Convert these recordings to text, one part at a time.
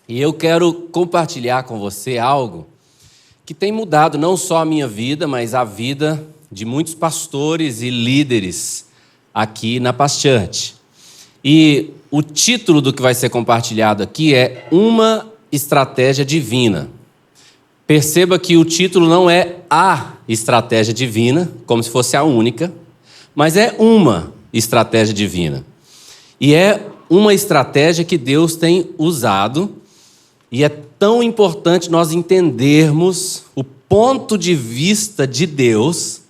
E eu quero compartilhar com você algo que tem mudado não só a minha vida, mas a vida de muitos pastores e líderes aqui na Paz Church. E o título do que vai ser compartilhado aqui é Uma Estratégia Divina. Perceba que o título não é a estratégia divina, como se fosse a única, mas é uma estratégia divina. E é uma estratégia que Deus tem usado, e é tão importante nós entendermos o ponto de vista de Deus,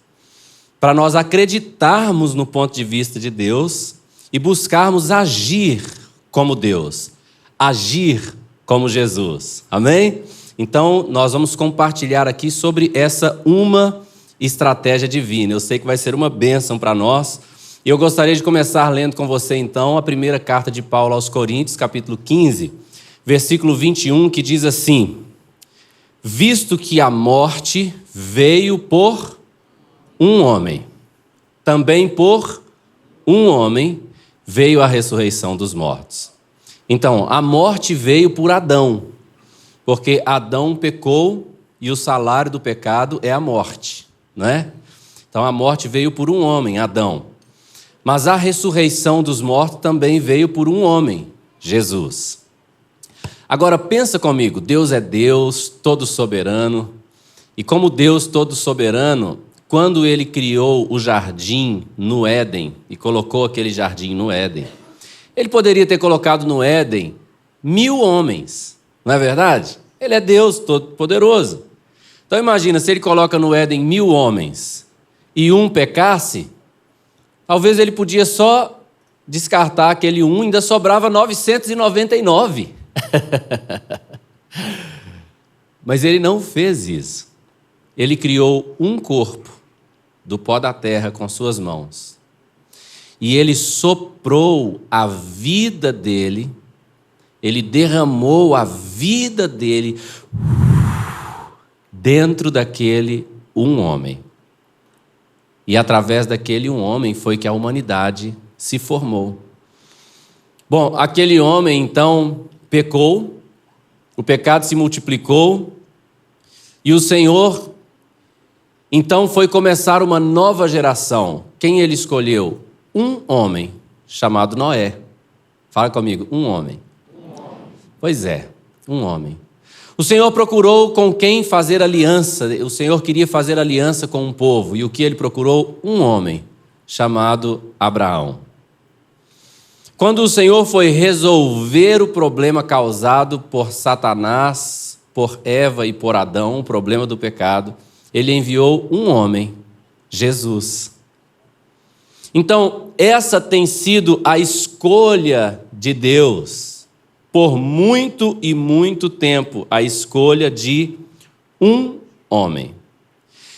para nós acreditarmos no ponto de vista de Deus e buscarmos agir como Deus, agir como Jesus. Amém? Então, nós vamos compartilhar aqui sobre essa uma estratégia divina. Eu sei que vai ser uma bênção para nós. E eu gostaria de começar lendo com você, então, a primeira carta de Paulo aos Coríntios, capítulo 15, versículo 21, que diz assim: visto que a morte veio por um homem, também por um homem veio a ressurreição dos mortos. Então, a morte veio por Adão, porque Adão pecou e o salário do pecado é a morte, não é? Então, a morte veio por um homem, Adão. Mas a ressurreição dos mortos também veio por um homem, Jesus. Agora, pensa comigo, Deus é Deus, todo soberano, e como Deus todo soberano, quando Ele criou o jardim no Éden, e colocou aquele jardim no Éden, Ele poderia ter colocado no Éden 1000 homens, não é verdade? Ele é Deus todo-poderoso. Então imagina, se Ele coloca no Éden 1000 homens, e um pecasse, talvez Ele podia só descartar aquele um, ainda sobrava 999. Mas Ele não fez isso. Ele criou um corpo do pó da terra com suas mãos. E Ele soprou a vida dele, Ele derramou a vida dele dentro daquele um homem. E através daquele um homem foi que a humanidade se formou. Bom, aquele homem então pecou, o pecado se multiplicou, e o Senhor então foi começar uma nova geração. Quem Ele escolheu? Um homem chamado Noé. Fala comigo, um homem. Pois é, um homem. O Senhor procurou com quem fazer aliança. O Senhor queria fazer aliança com um povo. E o que Ele procurou? Um homem chamado Abraão. Quando o Senhor foi resolver o problema causado por Satanás, por Eva e por Adão, o problema do pecado, Ele enviou um homem, Jesus. Então, essa tem sido a escolha de Deus, por muito e muito tempo, a escolha de um homem.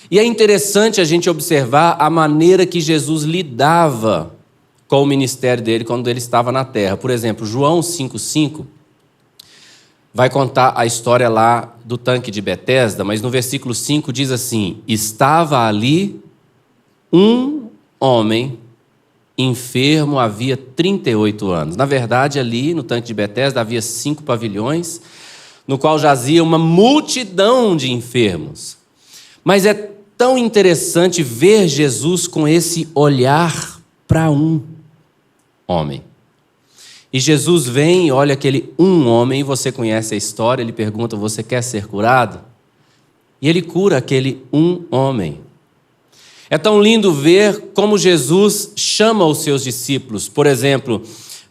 E é interessante a gente observar a maneira que Jesus lidava com o ministério dele quando ele estava na terra. Por exemplo, João 5,5 vai contar a história lá do tanque de Betesda, mas no versículo 5 diz assim: estava ali um homem enfermo havia 38 anos. Na verdade, ali no tanque de Betesda havia 5 pavilhões, no qual jazia uma multidão de enfermos. Mas é tão interessante ver Jesus com esse olhar para um homem. E Jesus vem e olha aquele um homem, você conhece a história, ele pergunta: você quer ser curado? E ele cura aquele um homem. É tão lindo ver como Jesus chama os seus discípulos. Por exemplo,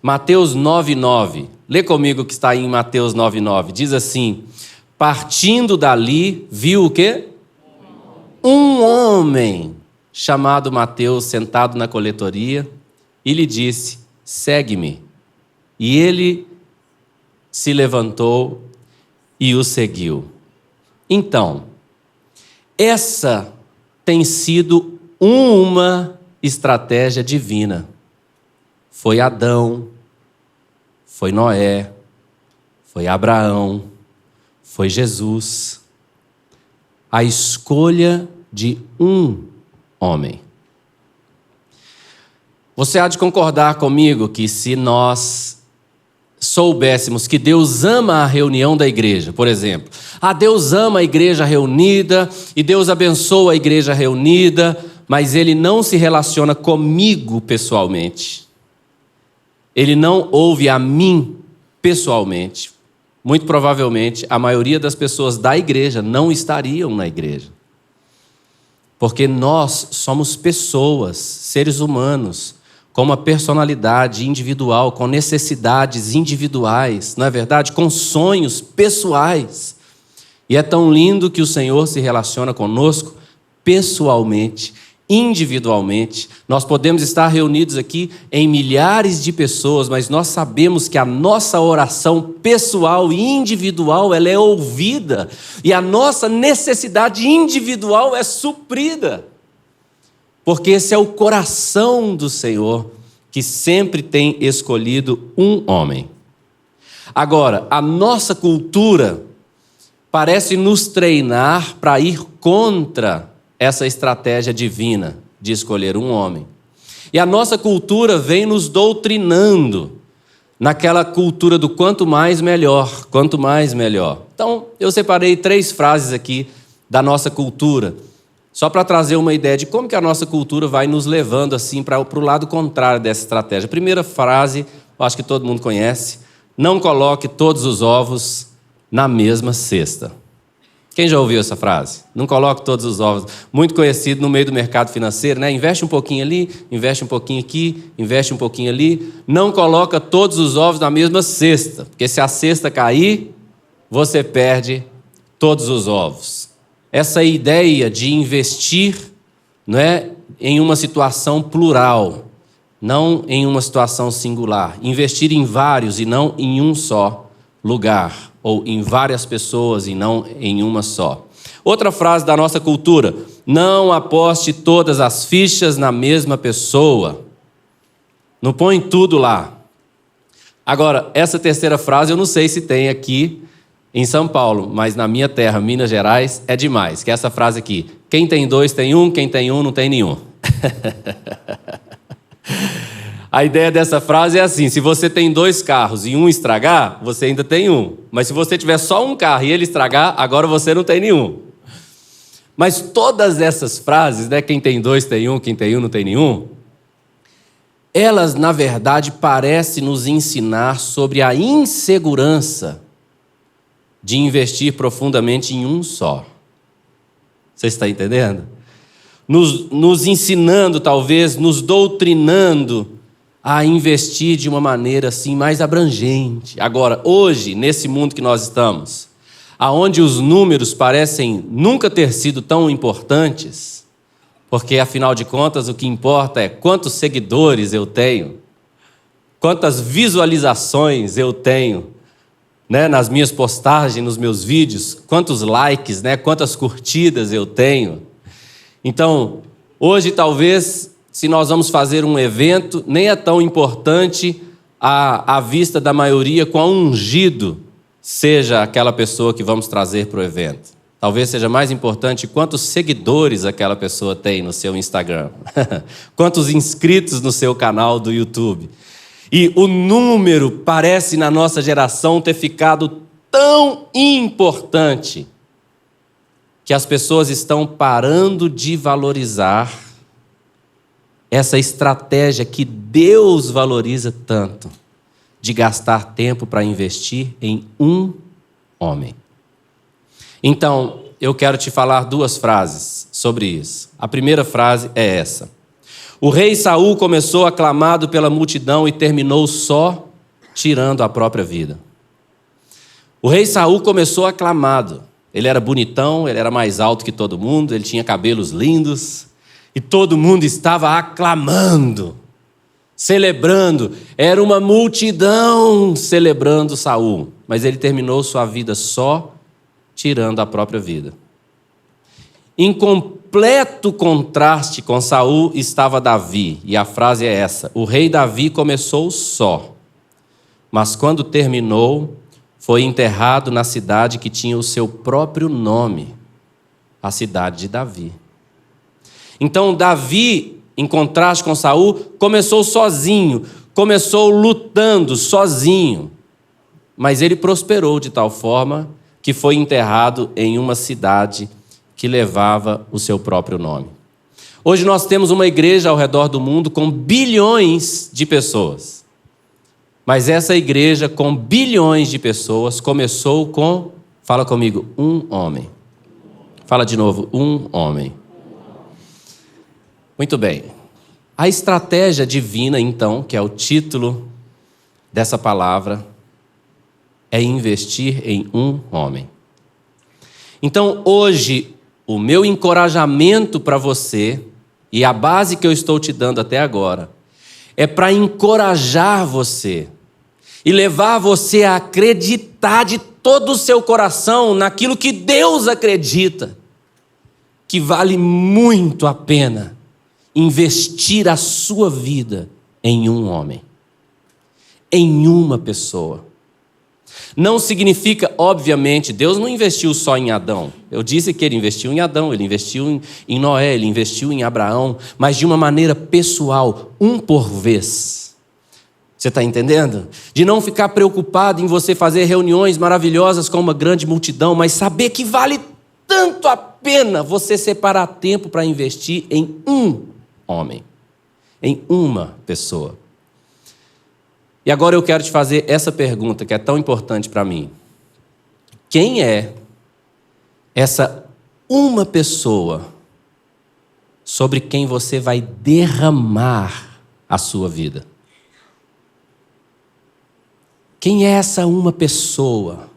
Mateus 9,9. Lê comigo o que está aí em Mateus 9,9. Diz assim: partindo dali, viu o quê? Um homem chamado Mateus sentado na coletoria e lhe disse: segue-me. E ele se levantou e o seguiu. Então, essa tem sido uma estratégia divina. Foi Adão, foi Noé, foi Abraão, foi Jesus. A escolha de um homem. Você há de concordar comigo que se nós soubéssemos que Deus ama a reunião da igreja, por exemplo. Deus ama a igreja reunida e Deus abençoa a igreja reunida, mas Ele não se relaciona comigo pessoalmente. Ele não ouve a mim pessoalmente. Muito provavelmente, a maioria das pessoas da igreja não estariam na igreja. Porque nós somos pessoas, seres humanos, com uma personalidade individual, com necessidades individuais, não é verdade? Com sonhos pessoais. E é tão lindo que o Senhor se relaciona conosco pessoalmente, individualmente. Nós podemos estar reunidos aqui em milhares de pessoas, mas nós sabemos que a nossa oração pessoal e individual, ela é ouvida, e a nossa necessidade individual é suprida. Porque esse é o coração do Senhor, que sempre tem escolhido um homem. Agora, a nossa cultura parece nos treinar para ir contra essa estratégia divina de escolher um homem. E a nossa cultura vem nos doutrinando naquela cultura do quanto mais melhor, quanto mais melhor. Então, eu separei 3 frases aqui da nossa cultura, só para trazer uma ideia de como que a nossa cultura vai nos levando assim para o lado contrário dessa estratégia. A primeira frase, eu acho que todo mundo conhece: não coloque todos os ovos na mesma cesta. Quem já ouviu essa frase? Não coloque todos os ovos. Muito conhecido no meio do mercado financeiro, né? Investe um pouquinho ali, investe um pouquinho aqui, investe um pouquinho ali. Não coloca todos os ovos na mesma cesta, porque se a cesta cair, você perde todos os ovos. Essa ideia de investir, não é, em uma situação plural, não em uma situação singular. Investir em vários e não em um só lugar, ou em várias pessoas e não em uma só. Outra frase da nossa cultura: não aposte todas as fichas na mesma pessoa. Não põe tudo lá. Agora, essa terceira frase eu não sei se tem aqui em São Paulo, mas na minha terra, Minas Gerais, é demais, que é essa frase aqui: quem tem 2 tem 1, quem tem 1 não tem nenhum. A ideia dessa frase é assim: se você tem 2 carros e um estragar, você ainda tem um. Mas se você tiver só um carro e ele estragar, agora você não tem nenhum. Mas todas essas frases, né, quem tem 2 tem 1, quem tem 1 não tem nenhum, elas, na verdade, parecem nos ensinar sobre a insegurança de investir profundamente em um só. Você está entendendo? Nos ensinando, talvez, nos doutrinando a investir de uma maneira assim mais abrangente. Agora, hoje, nesse mundo que nós estamos, aonde os números parecem nunca ter sido tão importantes, porque, afinal de contas, o que importa é quantos seguidores eu tenho, quantas visualizações eu tenho, né, nas minhas postagens, nos meus vídeos, quantos likes, né, quantas curtidas eu tenho. Então, hoje, talvez, se nós vamos fazer um evento, nem é tão importante à vista da maioria quão ungido seja aquela pessoa que vamos trazer para o evento. Talvez seja mais importante quantos seguidores aquela pessoa tem no seu Instagram, quantos inscritos no seu canal do YouTube. E o número parece, na nossa geração, ter ficado tão importante que as pessoas estão parando de valorizar essa estratégia que Deus valoriza tanto, de gastar tempo para investir em um homem. Então, eu quero te falar 2 frases sobre isso. A primeira frase é essa: o rei Saul começou aclamado pela multidão e terminou só tirando a própria vida. O rei Saul começou aclamado. Ele era bonitão, ele era mais alto que todo mundo, ele tinha cabelos lindos, e todo mundo estava aclamando, celebrando. Era uma multidão celebrando Saul, mas ele terminou sua vida só tirando a própria vida. Em completo contraste com Saul estava Davi, e a frase é essa: o rei Davi começou só, mas quando terminou, foi enterrado na cidade que tinha o seu próprio nome, a cidade de Davi. Então Davi, em contraste com Saul, começou sozinho, começou lutando sozinho, mas ele prosperou de tal forma que foi enterrado em uma cidade que levava o seu próprio nome. Hoje nós temos uma igreja ao redor do mundo com bilhões de pessoas. Mas essa igreja com bilhões de pessoas começou com, fala comigo, um homem. Fala de novo, um homem. Muito bem. A estratégia divina, então, que é o título dessa palavra, é investir em um homem. Então, hoje, o meu encorajamento para você, e a base que eu estou te dando até agora, é para encorajar você e levar você a acreditar de todo o seu coração naquilo que Deus acredita, que vale muito a pena investir a sua vida em um homem, em uma pessoa. Não significa, obviamente, Deus não investiu só em Adão. Eu disse que ele investiu em Adão, ele investiu em Noé, ele investiu em Abraão, mas de uma maneira pessoal, um por vez. Você está entendendo? De não ficar preocupado em você fazer reuniões maravilhosas com uma grande multidão, mas saber que vale tanto a pena você separar tempo para investir em um homem, em uma pessoa. E agora eu quero te fazer essa pergunta que é tão importante para mim. Quem é essa uma pessoa sobre quem você vai derramar a sua vida? Quem é essa uma pessoa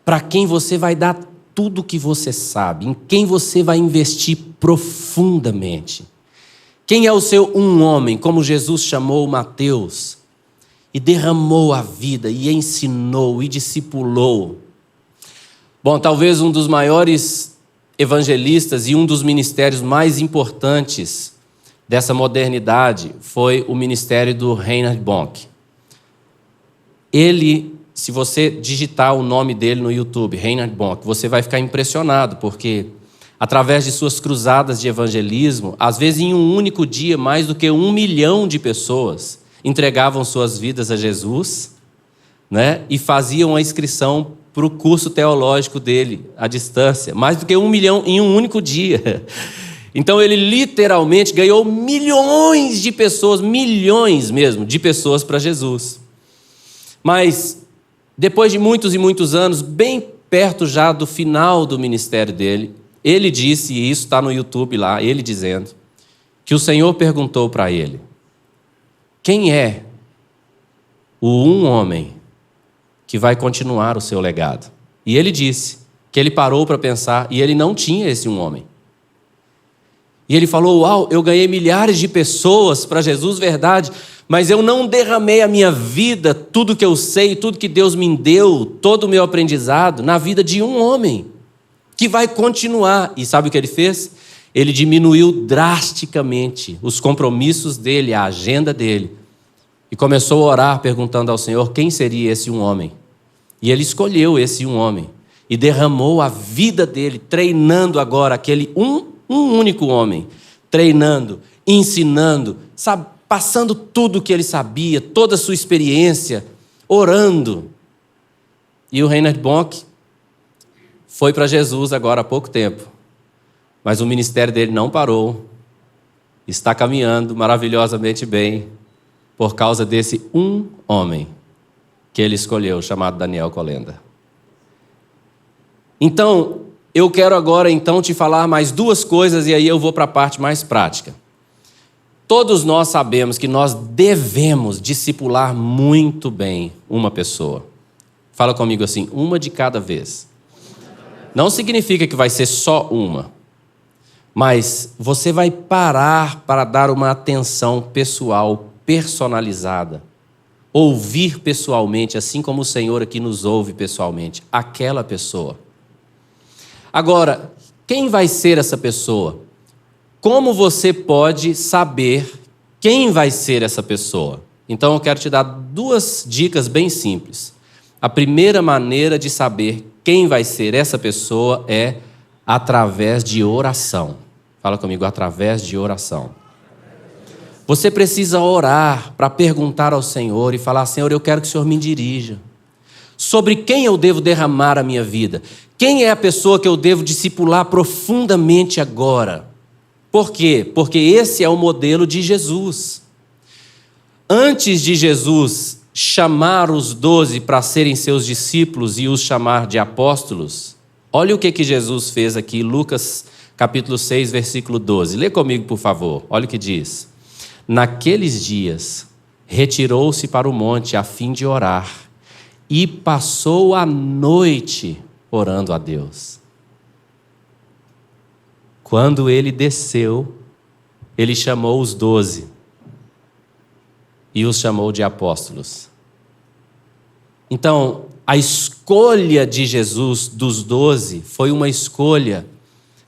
para quem você vai dar tudo o que você sabe, em quem você vai investir profundamente? Quem é o seu um homem, como Jesus chamou Mateus, e derramou a vida, e ensinou, e discipulou? Bom, talvez um dos maiores evangelistas e um dos ministérios mais importantes dessa modernidade foi o ministério do Reinhard Bonk. Ele, se você digitar o nome dele no YouTube, Reinhard Bonk, você vai ficar impressionado, porque através de suas cruzadas de evangelismo, às vezes em um único dia, mais do que 1 milhão de pessoas entregavam suas vidas a Jesus, né? E faziam a inscrição para o curso teológico dele, à distância. Mais do que 1 milhão em um único dia. Então ele literalmente ganhou milhões de pessoas, milhões mesmo, de pessoas para Jesus. Mas depois de muitos e muitos anos, bem perto já do final do ministério dele, ele disse, e isso está no YouTube lá, ele dizendo, que o Senhor perguntou para ele: quem é o um homem que vai continuar o seu legado? E ele disse que ele parou para pensar e ele não tinha esse um homem. E ele falou: uau, eu ganhei milhares de pessoas para Jesus, verdade, mas eu não derramei a minha vida, tudo que eu sei, tudo que Deus me deu, todo o meu aprendizado, na vida de um homem que vai continuar. E sabe o que ele fez? Ele diminuiu drasticamente os compromissos dele, a agenda dele, e começou a orar perguntando ao Senhor quem seria esse um homem. E ele escolheu esse um homem e derramou a vida dele, treinando agora aquele um único homem, treinando, ensinando, sabe, passando tudo o que ele sabia, toda a sua experiência, orando. E o Reinhard Bonk foi para Jesus agora há pouco tempo, mas o ministério dele não parou, está caminhando maravilhosamente bem, por causa desse um homem que ele escolheu, chamado Daniel Kolenda. Então, eu quero agora então te falar mais 2 coisas e aí eu vou para a parte mais prática. Todos nós sabemos que nós devemos discipular muito bem uma pessoa. Fala comigo assim, uma de cada vez. Não significa que vai ser só uma, mas você vai parar para dar uma atenção pessoal, personalizada. Ouvir pessoalmente, assim como o Senhor aqui nos ouve pessoalmente, aquela pessoa. Agora, quem vai ser essa pessoa? Como você pode saber quem vai ser essa pessoa? Então eu quero te dar 2 dicas bem simples. A primeira maneira de saber quem vai ser essa pessoa é através de oração. Fala comigo, através de oração. Você precisa orar para perguntar ao Senhor e falar: Senhor, eu quero que o Senhor me dirija. sobre quem eu devo derramar a minha vida. Quem é a pessoa que eu devo discipular profundamente agora? Por quê? Porque esse é o modelo de Jesus. Antes de Jesus chamar os 12 para serem seus discípulos e os chamar de apóstolos, olha o que Jesus fez aqui, Lucas capítulo 6, versículo 12. Lê comigo, por favor. Olha o que diz. Naqueles dias, retirou-se para o monte a fim de orar e passou a noite orando a Deus. Quando ele desceu, ele chamou os 12 e os chamou de apóstolos. Então, a escolha de Jesus dos 12 foi uma escolha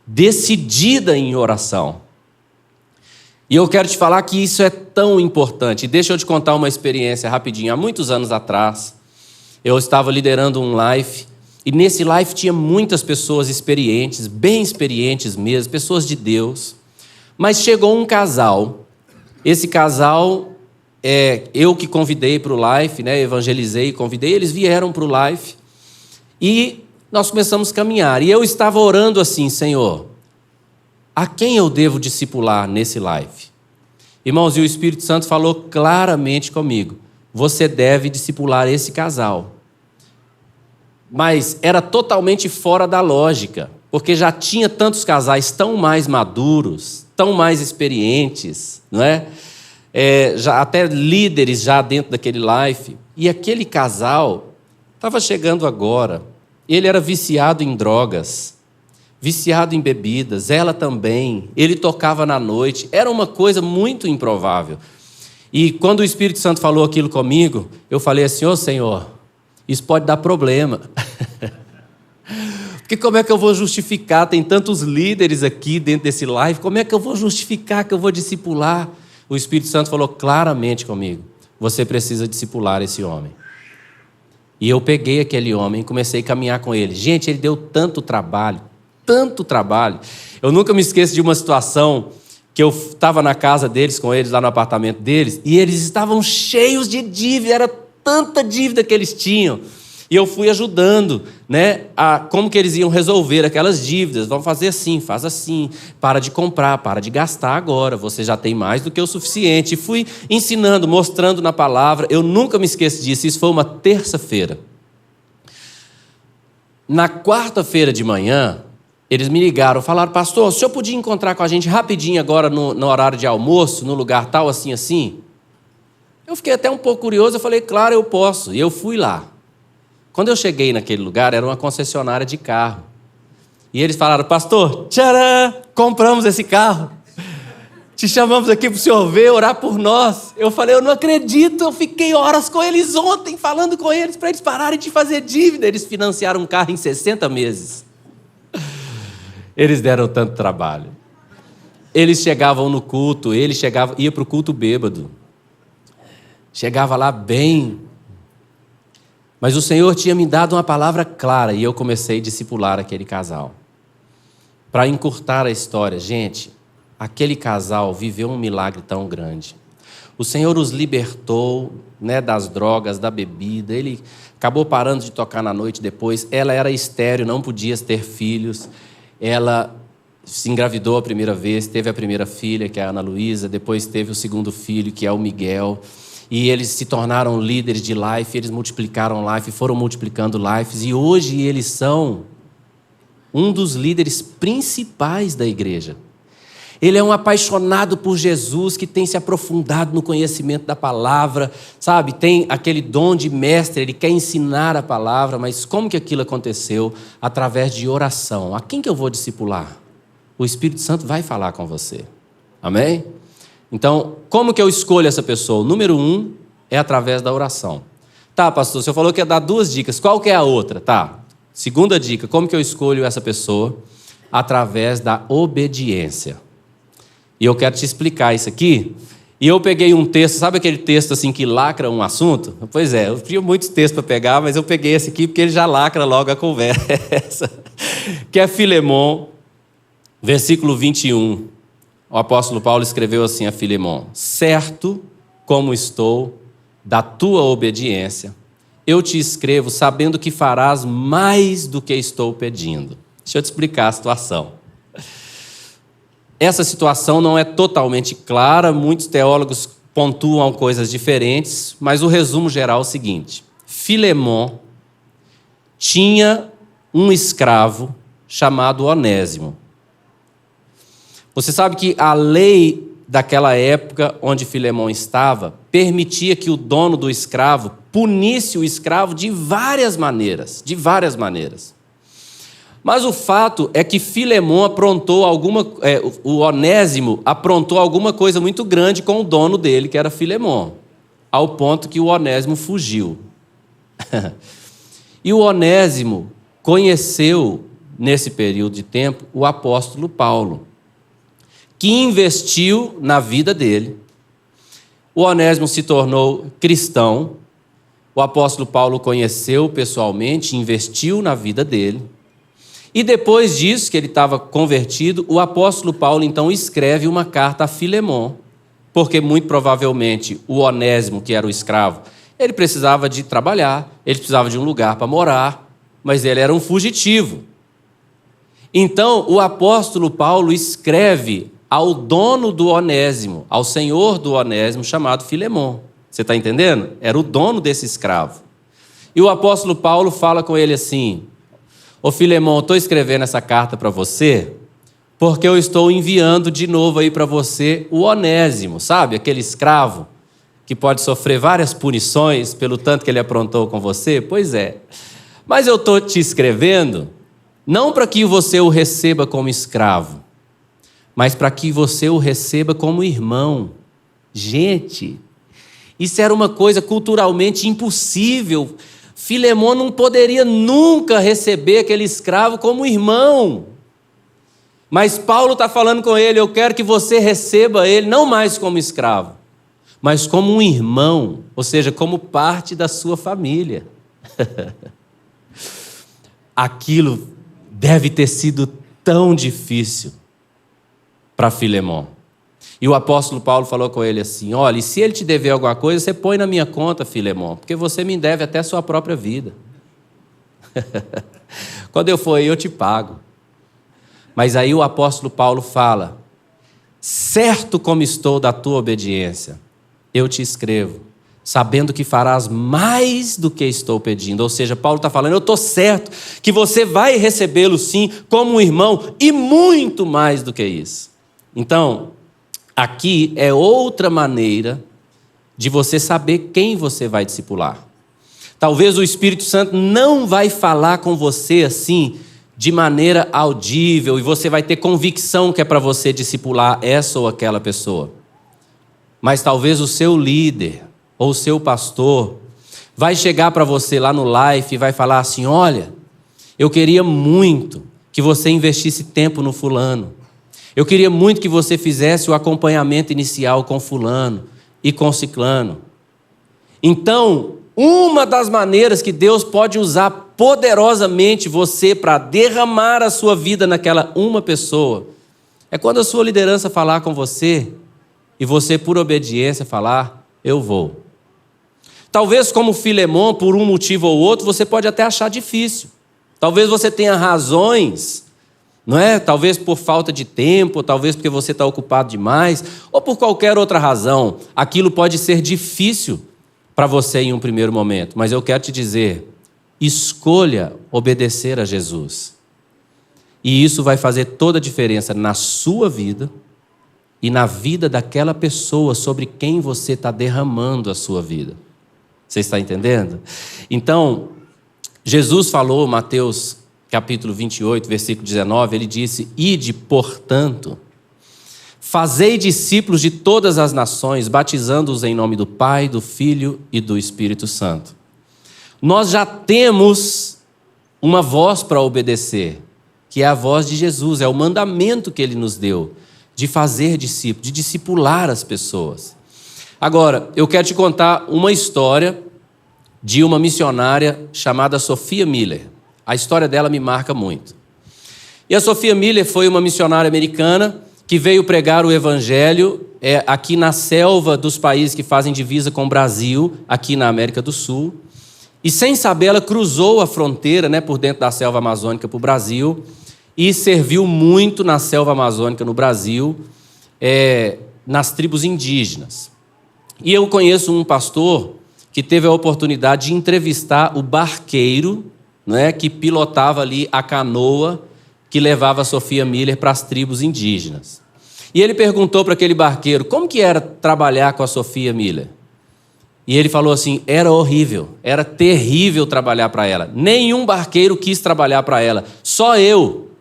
decidida em oração. E eu quero te falar que isso é tão importante. Deixa eu te contar uma experiência rapidinho. Há muitos anos atrás, eu estava liderando um live, e nesse live tinha muitas pessoas experientes, bem experientes mesmo, pessoas de Deus. Mas chegou um casal. Esse casal, eu que convidei para o live, né, evangelizei, convidei, eles vieram para o live, e nós começamos a caminhar. E eu estava orando assim: Senhor, a quem eu devo discipular nesse live? Irmãos, e o Espírito Santo falou claramente comigo: você deve discipular esse casal. Mas era totalmente fora da lógica, porque já tinha tantos casais tão mais maduros, tão mais experientes, não é? Já, até líderes já dentro daquele life. E aquele casal estava chegando agora. Ele era viciado em drogas, viciado em bebidas, ela também. Ele tocava na noite. Era uma coisa muito improvável. E quando o Espírito Santo falou aquilo comigo, eu falei assim: ô Senhor, isso pode dar problema. Porque como é que eu vou justificar? Tem tantos líderes aqui dentro desse live. Como é que eu vou justificar que eu vou discipular? O Espírito Santo falou claramente comigo: você precisa discipular esse homem. E eu peguei aquele homem e comecei a caminhar com ele. Gente, ele deu tanto trabalho, tanto trabalho. Eu nunca me esqueço de uma situação que eu estava na casa deles, com eles, lá no apartamento deles, e eles estavam cheios de dívida, era tanta dívida que eles tinham. E eu fui ajudando, né, a como que eles iam resolver aquelas dívidas. Vamos fazer assim, faz assim, para de comprar, para de gastar agora, você já tem mais do que o suficiente. E fui ensinando, mostrando na palavra. Eu nunca me esqueço disso, isso foi uma terça-feira. Na quarta-feira de manhã, eles me ligaram, falaram: pastor, o senhor podia encontrar com a gente rapidinho agora no horário de almoço, no lugar tal, assim, assim? Eu fiquei até um pouco curioso, eu falei: claro, eu posso. E eu fui lá. Quando eu cheguei naquele lugar, era uma concessionária de carro. E eles falaram: pastor, tcharam, compramos esse carro. Te chamamos aqui para o senhor ver, orar por nós. Eu falei: eu não acredito, eu fiquei horas com eles ontem, falando com eles para eles pararem de fazer dívida. Eles financiaram um carro em 60 meses. Eles deram tanto trabalho. Eles chegavam no culto, ia para o culto bêbado. Chegava lá bem. Mas o Senhor tinha me dado uma palavra clara e eu comecei a discipular aquele casal. Para encurtar a história, gente, aquele casal viveu um milagre tão grande. O Senhor os libertou, né, das drogas, da bebida. Ele acabou parando de tocar na noite depois. Ela era estéril, não podia ter filhos. Ela se engravidou a primeira vez, teve a primeira filha, que é a Ana Luísa. Depois teve o segundo filho, que é o Miguel. E eles se tornaram líderes de life, eles multiplicaram life, foram multiplicando lives. E hoje eles são um dos líderes principais da igreja. Ele é um apaixonado por Jesus, que tem se aprofundado no conhecimento da palavra, sabe? Tem aquele dom de mestre, ele quer ensinar a palavra, mas como que aquilo aconteceu? Através de oração. A quem que eu vou discipular? O Espírito Santo vai falar com você. Amém? Então, como que eu escolho essa pessoa? Número 1 é através da oração. Tá, pastor, o senhor falou que ia dar 2 dicas. Qual que é a outra? Tá. Segunda dica, como que eu escolho essa pessoa? Através da obediência. E eu quero te explicar isso aqui. E eu peguei um texto, sabe aquele texto assim que lacra um assunto? Pois é, eu tinha muitos textos para pegar, mas eu peguei esse aqui porque ele já lacra logo a conversa. Que é Filemon, versículo 21. O apóstolo Paulo escreveu assim a Filemon: certo como estou da tua obediência eu te escrevo sabendo que farás mais do que estou pedindo. Deixa eu te explicar a situação. Essa situação não é totalmente clara, muitos teólogos pontuam coisas diferentes, mas o resumo geral é o seguinte: Filemon tinha um escravo chamado Onésimo. Você sabe que a lei daquela época onde Filemon estava permitia que o dono do escravo punisse o escravo de várias maneiras. Mas o fato é que Filemon o Onésimo aprontou alguma coisa muito grande com o dono dele, que era Filemon, ao ponto que o Onésimo fugiu. E o Onésimo conheceu, nesse período de tempo, o apóstolo Paulo, que investiu na vida dele. O Onésimo se tornou cristão, o apóstolo Paulo o conheceu pessoalmente, investiu na vida dele. E depois disso, que ele estava convertido, o apóstolo Paulo então escreve uma carta a Filemon, porque muito provavelmente o Onésimo, que era o escravo, ele precisava de trabalhar, ele precisava de um lugar para morar, mas ele era um fugitivo. Então, o apóstolo Paulo escreve ao dono do Onésimo, ao senhor do Onésimo, chamado Filemon. Você está entendendo? Era o dono desse escravo. E o apóstolo Paulo fala com ele assim: ô Filemon, estou escrevendo essa carta para você porque eu estou enviando de novo aí para você o Onésimo, sabe? Aquele escravo que pode sofrer várias punições pelo tanto que ele aprontou com você. Pois é. Mas eu estou te escrevendo não para que você o receba como escravo, mas para que você o receba como irmão. Gente, isso era uma coisa culturalmente impossível. Filemon não poderia nunca receber aquele escravo como irmão. Mas Paulo está falando com ele: eu quero que você receba ele não mais como escravo, mas como um irmão, ou seja, como parte da sua família. Aquilo deve ter sido tão difícil para Filemon. E o apóstolo Paulo falou com ele assim: olha, e se ele te dever alguma coisa, você põe na minha conta, Filemon, porque você me deve até a sua própria vida. Quando eu for aí, eu te pago. Mas aí o apóstolo Paulo fala: certo como estou da tua obediência, eu te escrevo, sabendo que farás mais do que estou pedindo. Ou seja, Paulo está falando: eu estou certo que você vai recebê-lo sim como um irmão, e muito mais do que isso. Então, aqui é outra maneira de você saber quem você vai discipular. Talvez o Espírito Santo não vai falar com você assim, de maneira audível, e você vai ter convicção que é para você discipular essa ou aquela pessoa. Mas talvez o seu líder ou o seu pastor vai chegar para você lá no live e vai falar assim: olha, eu queria muito que você investisse tempo no fulano. Eu queria muito que você fizesse o acompanhamento inicial com fulano e com ciclano. Então, uma das maneiras que Deus pode usar poderosamente você para derramar a sua vida naquela uma pessoa é quando a sua liderança falar com você e você, por obediência, falar: eu vou. Talvez, como Filemon, por um motivo ou outro, você pode até achar difícil. Talvez você tenha razões, não é? Talvez por falta de tempo, talvez porque você está ocupado demais, ou por qualquer outra razão. Aquilo pode ser difícil para você em um primeiro momento. Mas eu quero te dizer: escolha obedecer a Jesus. E isso vai fazer toda a diferença na sua vida e na vida daquela pessoa sobre quem você está derramando a sua vida. Você está entendendo? Então, Jesus falou, Mateus capítulo 28, versículo 19, ele disse: ide, portanto, fazei discípulos de todas as nações, batizando-os em nome do Pai, do Filho e do Espírito Santo. Nós já temos uma voz para obedecer, que é a voz de Jesus, é o mandamento que ele nos deu, de fazer discípulos, de discipular as pessoas. Agora, eu quero te contar uma história de uma missionária chamada Sophia Miller. A história dela me marca muito. E a Sophia Miller foi uma missionária americana que veio pregar o evangelho aqui na selva dos países que fazem divisa com o Brasil, aqui na América do Sul. E sem saber, ela cruzou a fronteira, né, por dentro da selva amazônica para o Brasil e serviu muito na selva amazônica no Brasil, nas tribos indígenas. E eu conheço um pastor que teve a oportunidade de entrevistar o barqueiro, né, que pilotava ali a canoa que levava a Sophia Miller para as tribos indígenas. E ele perguntou para aquele barqueiro como que era trabalhar com a Sophia Miller. E ele falou assim, era horrível, era terrível trabalhar para ela. Nenhum barqueiro quis trabalhar para ela, só eu.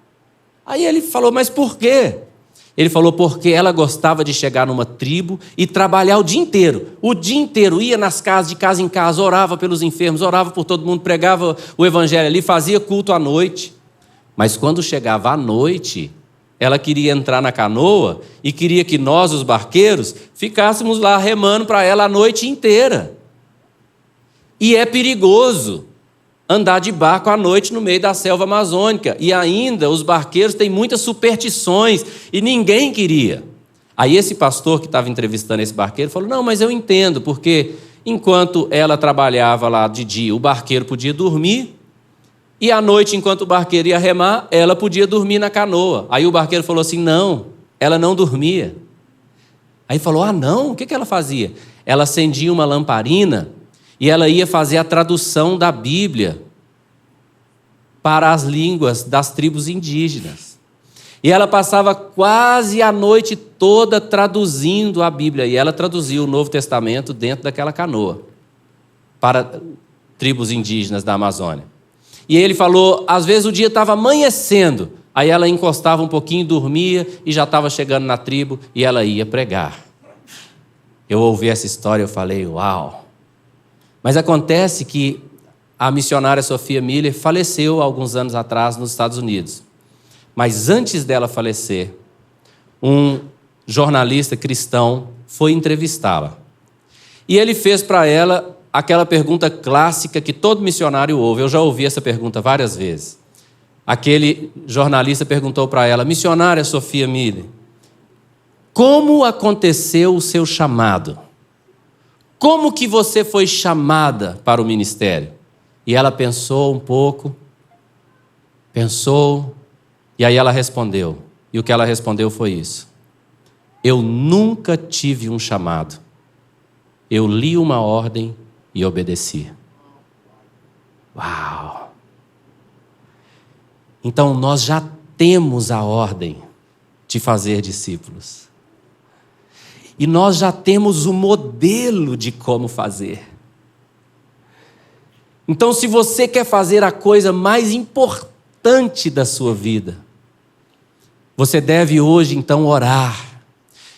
Aí ele falou, mas por quê? Ele falou, porque ela gostava de chegar numa tribo e trabalhar o dia inteiro, ia nas casas, de casa em casa, orava pelos enfermos, orava por todo mundo, pregava o evangelho ali, fazia culto à noite. Mas quando chegava à noite, ela queria entrar na canoa e queria que nós, os barqueiros, ficássemos lá remando para ela a noite inteira. E é perigoso andar de barco à noite no meio da selva amazônica. E ainda os barqueiros têm muitas superstições e ninguém queria. Aí esse pastor que estava entrevistando esse barqueiro falou, não, mas eu entendo, porque enquanto ela trabalhava lá de dia, o barqueiro podia dormir, e à noite, enquanto o barqueiro ia remar, ela podia dormir na canoa. Aí o barqueiro falou assim, não, ela não dormia. Aí falou, ah não, o que ela fazia? Ela acendia uma lamparina e ela ia fazer a tradução da Bíblia para as línguas das tribos indígenas. E ela passava quase a noite toda traduzindo a Bíblia. E ela traduziu o Novo Testamento dentro daquela canoa para tribos indígenas da Amazônia. E ele falou, às vezes o dia estava amanhecendo, aí ela encostava um pouquinho, dormia e já estava chegando na tribo e ela ia pregar. Eu ouvi essa história e falei, uau! Mas acontece que a missionária Sophia Miller faleceu há alguns anos atrás nos Estados Unidos. Mas antes dela falecer, um jornalista cristão foi entrevistá-la. E ele fez para ela aquela pergunta clássica que todo missionário ouve. Eu já ouvi essa pergunta várias vezes. Aquele jornalista perguntou para ela, missionária Sophia Miller, como aconteceu o seu chamado? Como que você foi chamada para o ministério? E ela pensou um pouco, e aí ela respondeu. E o que ela respondeu foi isso. Eu nunca tive um chamado. Eu li uma ordem e obedeci. Uau! Então nós já temos a ordem de fazer discípulos. E nós já temos o modelo de como fazer. Então, se você quer fazer a coisa mais importante da sua vida, você deve hoje, então, orar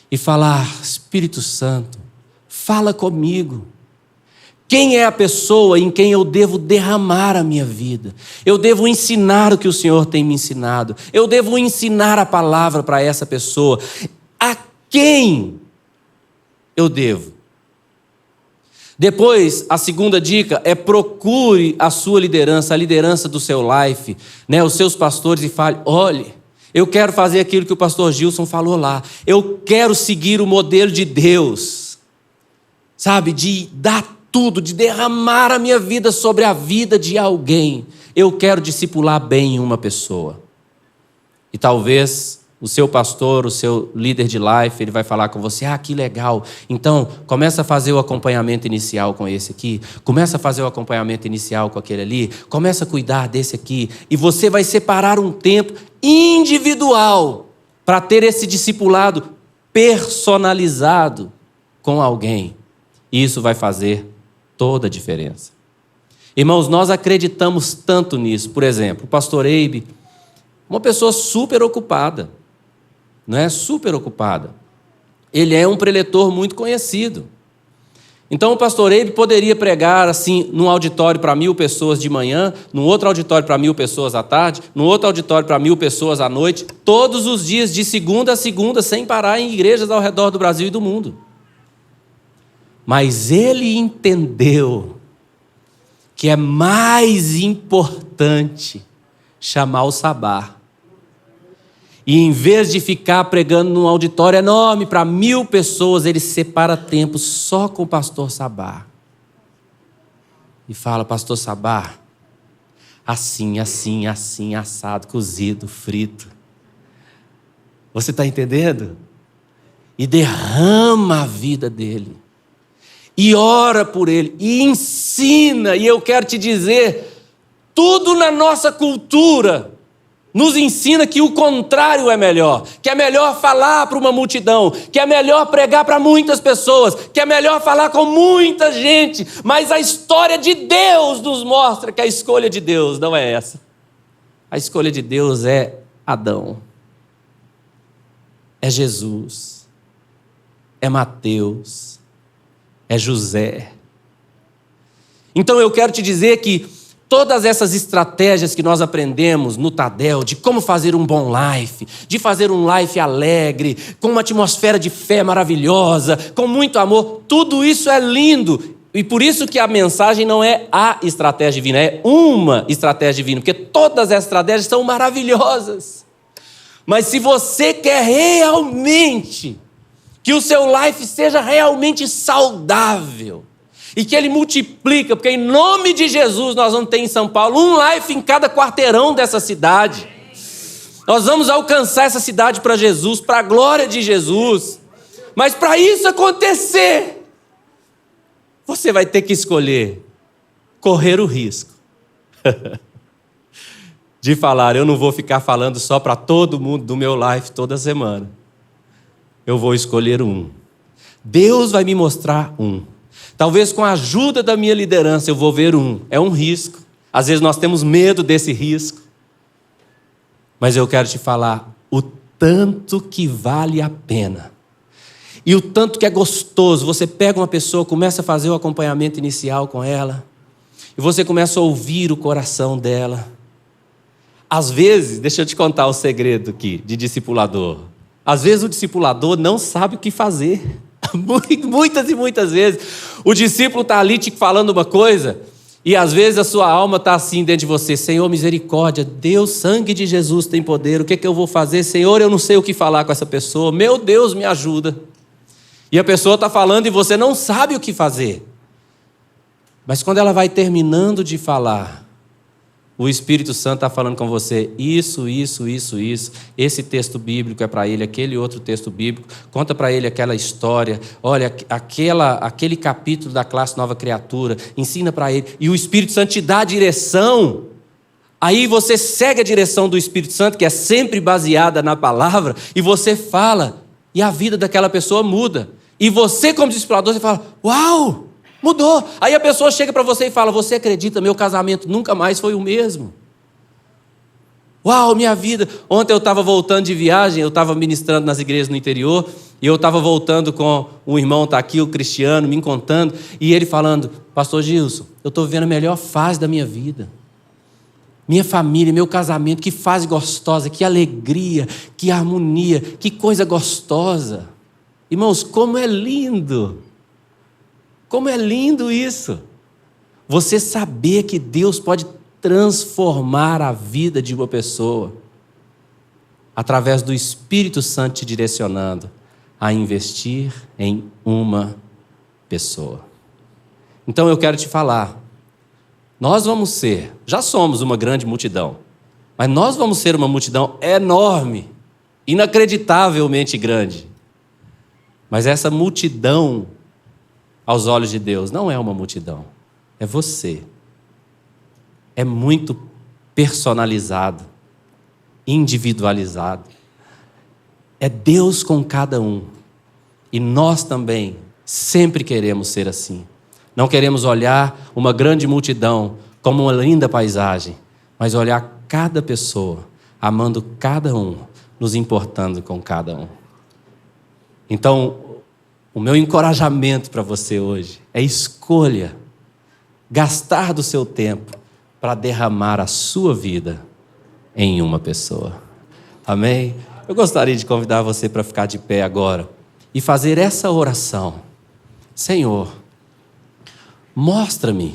e falar, Espírito Santo, fala comigo. Quem é a pessoa em quem eu devo derramar a minha vida? Eu devo ensinar o que o Senhor tem me ensinado. Eu devo ensinar a palavra para essa pessoa. A quem eu devo? Depois, a segunda dica é procure a sua liderança, a liderança do seu life, né, os seus pastores e fale, olhe, eu quero fazer aquilo que o pastor Gilson falou lá. Eu quero seguir o modelo de Deus. Sabe, de dar tudo, de derramar a minha vida sobre a vida de alguém. Eu quero discipular bem uma pessoa. E talvez o seu pastor, o seu líder de life, ele vai falar com você, que legal. Então, começa a fazer o acompanhamento inicial com esse aqui, começa a fazer o acompanhamento inicial com aquele ali, começa a cuidar desse aqui, e você vai separar um tempo individual para ter esse discipulado personalizado com alguém. E isso vai fazer toda a diferença. Irmãos, nós acreditamos tanto nisso. Por exemplo, o pastor Eibe, uma pessoa super ocupada, não é? Super ocupada. Ele é um preletor muito conhecido. Então o pastor Eibe poderia pregar assim, num auditório para 1.000 pessoas de manhã, num outro auditório para 1.000 pessoas à tarde, num outro auditório para 1.000 pessoas à noite, todos os dias, de segunda a segunda, sem parar, em igrejas ao redor do Brasil e do mundo. Mas ele entendeu que é mais importante chamar o Sabá. E em vez de ficar pregando num auditório enorme para 1.000 pessoas, ele separa tempo só com o pastor Sabá. e fala: pastor Sabá, assim, assim, assim, assado, cozido, frito. Você está entendendo? E derrama a vida dele. E ora por ele. E ensina. E eu quero te dizer, tudo na nossa cultura nos ensina que o contrário é melhor. Que é melhor falar para uma multidão. Que é melhor pregar para muitas pessoas. Que é melhor falar com muita gente. Mas a história de Deus nos mostra que a escolha de Deus não é essa. A escolha de Deus é Adão. É Jesus. É Mateus. É José. Então eu quero te dizer que todas essas estratégias que nós aprendemos no Tadel, de como fazer um bom life, de fazer um life alegre, com uma atmosfera de fé maravilhosa, com muito amor, tudo isso é lindo. E por isso que a mensagem não é a estratégia divina, é uma estratégia divina, porque todas as estratégias são maravilhosas. Mas se você quer realmente que o seu life seja realmente saudável, e que ele multiplica, porque em nome de Jesus nós vamos ter em São Paulo um life em cada quarteirão dessa cidade. Nós vamos alcançar essa cidade para Jesus, para a glória de Jesus. Mas para isso acontecer, você vai ter que escolher correr o risco de falar: eu não vou ficar falando só para todo mundo do meu life toda semana. Eu vou escolher um. Deus vai me mostrar um. Talvez com a ajuda da minha liderança eu vou ver um. É um risco. Às vezes nós temos medo desse risco. Mas eu quero te falar o tanto que vale a pena. E o tanto que é gostoso. Você pega uma pessoa, começa a fazer o acompanhamento inicial com ela. E você começa a ouvir o coração dela. Às vezes, deixa eu te contar o segredo aqui de discipulador. Às vezes o discipulador não sabe o que fazer. Muitas e muitas vezes o discípulo está ali te falando uma coisa e às vezes a sua alma está assim dentro de você: Senhor, misericórdia, Deus, sangue de Jesus tem poder, o que é que eu vou fazer? Senhor, eu não sei o que falar com essa pessoa, meu Deus, me ajuda. E a pessoa está falando e você não sabe o que fazer. Mas quando ela vai terminando de falar, o Espírito Santo está falando com você: isso. Esse texto bíblico é para ele, aquele outro texto bíblico. Conta para ele aquela história. Olha, aquele capítulo da classe Nova Criatura. Ensina para ele. E o Espírito Santo te dá a direção. Aí você segue a direção do Espírito Santo, que é sempre baseada na palavra, e você fala. E a vida daquela pessoa muda. E você, como discipulador, você fala: uau! Mudou. Aí a pessoa chega para você e fala: você acredita, meu casamento nunca mais foi o mesmo. Uau, minha vida. Ontem eu estava voltando de viagem, eu estava ministrando nas igrejas no interior, e eu estava voltando com um irmão, está aqui, o Cristiano, me contando, e ele falando: pastor Gilson, eu estou vivendo a melhor fase da minha vida. Minha família, meu casamento, que fase gostosa, que alegria, que harmonia, que coisa gostosa. Irmãos, como é lindo. Como é lindo isso. Você saber que Deus pode transformar a vida de uma pessoa através do Espírito Santo te direcionando a investir em uma pessoa. Então eu quero te falar, nós vamos ser, já somos uma grande multidão, mas nós vamos ser uma multidão enorme, inacreditavelmente grande. Mas essa multidão, aos olhos de Deus, não é uma multidão, é você. É muito personalizado, individualizado. É Deus com cada um. E nós também sempre queremos ser assim. Não queremos olhar uma grande multidão como uma linda paisagem, mas olhar cada pessoa, amando cada um, nos importando com cada um. Então, o meu encorajamento para você hoje é: escolha gastar do seu tempo para derramar a sua vida em uma pessoa. Amém? Eu gostaria de convidar você para ficar de pé agora e fazer essa oração. Senhor, mostra-me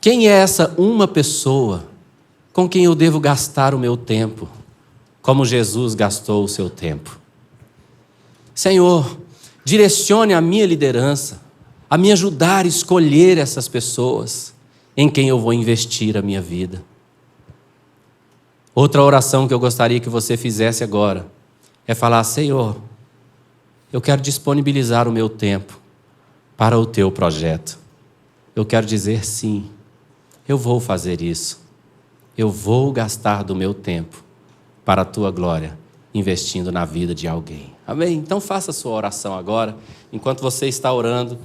quem é essa uma pessoa com quem eu devo gastar o meu tempo, como Jesus gastou o seu tempo. Senhor, direcione a minha liderança a me ajudar a escolher essas pessoas em quem eu vou investir a minha vida. Outra oração que eu gostaria que você fizesse agora é falar: Senhor, eu quero disponibilizar o meu tempo para o teu projeto. Eu quero dizer sim, eu vou fazer isso. Eu vou gastar do meu tempo para a tua glória, investindo na vida de alguém. Amém? Então faça a sua oração agora. Enquanto você está orando,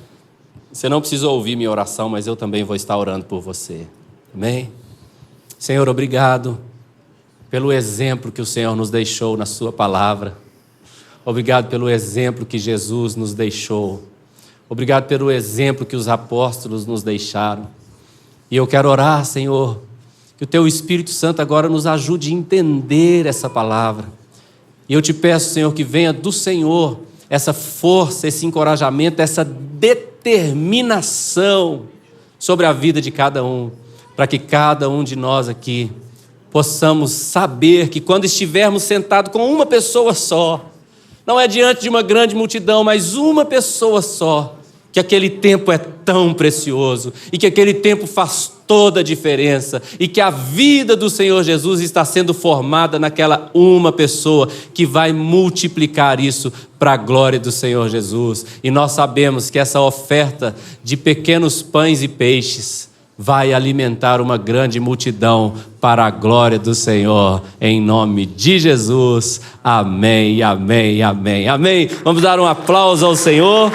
você não precisa ouvir minha oração, mas eu também vou estar orando por você. Amém? Senhor, obrigado pelo exemplo que o Senhor nos deixou na sua palavra. Obrigado pelo exemplo que Jesus nos deixou. Obrigado pelo exemplo que os apóstolos nos deixaram. E eu quero orar, Senhor, que o Teu Espírito Santo agora nos ajude a entender essa palavra. E eu te peço, Senhor, que venha do Senhor essa força, esse encorajamento, essa determinação sobre a vida de cada um, para que cada um de nós aqui possamos saber que quando estivermos sentados com uma pessoa só, não é diante de uma grande multidão, mas uma pessoa só, que aquele tempo é tão precioso e que aquele tempo faz toda a diferença e que a vida do Senhor Jesus está sendo formada naquela uma pessoa que vai multiplicar isso para a glória do Senhor Jesus. E nós sabemos que essa oferta de pequenos pães e peixes vai alimentar uma grande multidão para a glória do Senhor, em nome de Jesus. Amém, amém, amém, amém. Vamos dar um aplauso ao Senhor.